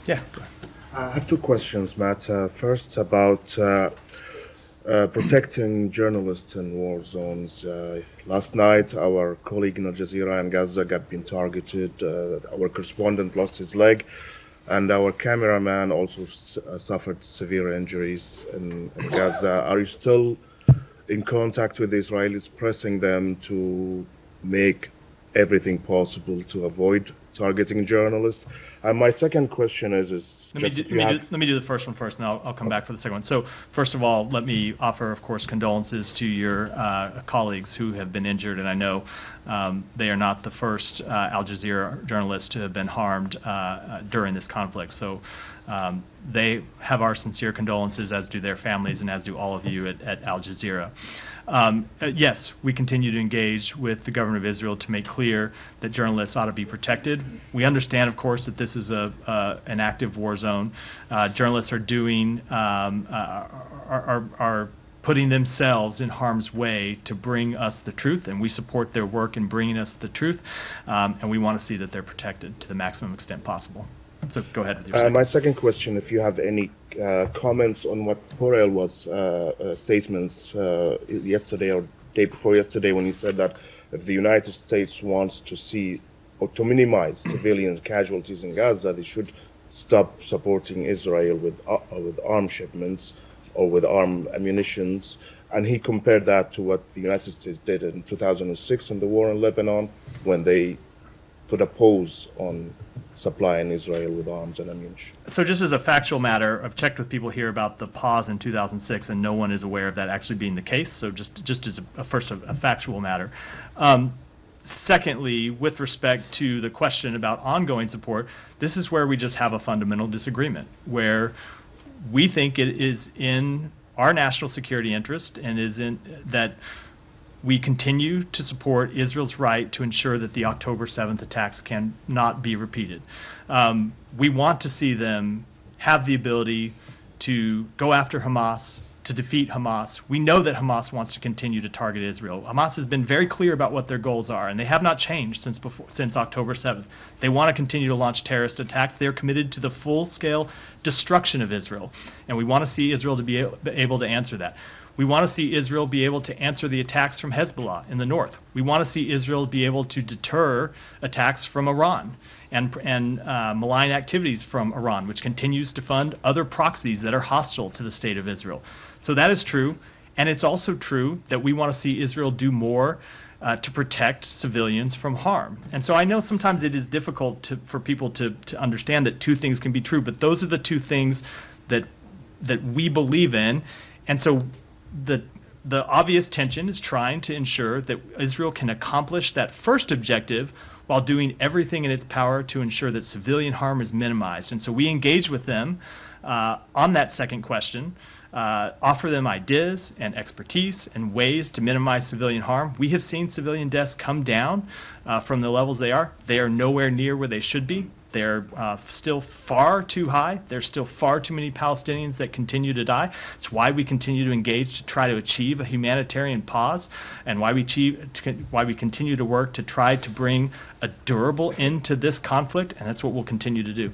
Yeah. I have two questions, Matt. First, about protecting journalists in war zones. Last night, our colleague in Al Jazeera in Gaza got been targeted. Our correspondent lost his leg, and our cameraman also suffered severe injuries in Gaza. Are you still in contact with the Israelis, pressing them to make everything possible to avoid targeting journalists? And my second question is let me do the first one first, and I'll come back for the second one. So first of all, let me offer, of course, condolences to your colleagues who have been injured, and I know they are not the first Al Jazeera journalists to have been harmed during this conflict. So they have our sincere condolences, as do their families, and as do all of you at Al Jazeera. Yes, we continue to engage with the government of Israel to make clear that journalists ought to be protected. We understand, of course, that this is an active war zone. Journalists are doing are putting themselves in harm's way to bring us the truth, and we support their work in bringing us the truth, and we want to see that they're protected to the maximum extent possible. So go ahead with your second. My second question, if you have any comments on what Borrell was statements yesterday or day before yesterday, when he said that if the United States wants to see or to minimize civilian casualties in Gaza, they should stop supporting Israel with arms shipments or with armed ammunitions. And he compared that to what the United States did in 2006 in the war in Lebanon, when they put a pause on supplying Israel with arms and ammunition. So just as a factual matter, I've checked with people here about the pause in 2006, and no one is aware of that actually being the case. So just as a factual matter. Secondly, with respect to the question about ongoing support, this is where we just have a fundamental disagreement, where we think it is in our national security interest and is in that we continue to support Israel's right to ensure that the October 7th attacks can not be repeated. We want to see them have the ability to go after Hamas, to defeat Hamas. We know that Hamas wants to continue to target Israel. Hamas has been very clear about what their goals are, and they have not changed since October 7th. They want to continue to launch terrorist attacks. They are committed to the full-scale destruction of Israel, and we want to see Israel to be able to answer that. We want to see Israel be able to answer the attacks from Hezbollah in the north. We want to see Israel be able to deter attacks from Iran and malign activities from Iran, which continues to fund other proxies that are hostile to the state of Israel. So that is true. And it's also true that we want to see Israel do more to protect civilians from harm. And so I know sometimes it is difficult for people to understand that two things can be true, but those are the two things that we believe in. And so the obvious tension is trying to ensure that Israel can accomplish that first objective while doing everything in its power to ensure that civilian harm is minimized. And so we engage with them on that second question, offer them ideas and expertise and ways to minimize civilian harm. We have seen civilian deaths come down from the levels they are. They are nowhere near where they should be. They're still far too high. There's still far too many Palestinians that continue to die. It's why we continue to engage to try to achieve a humanitarian pause, and why we continue to work to try to bring a durable end to this conflict, and that's what we'll continue to do.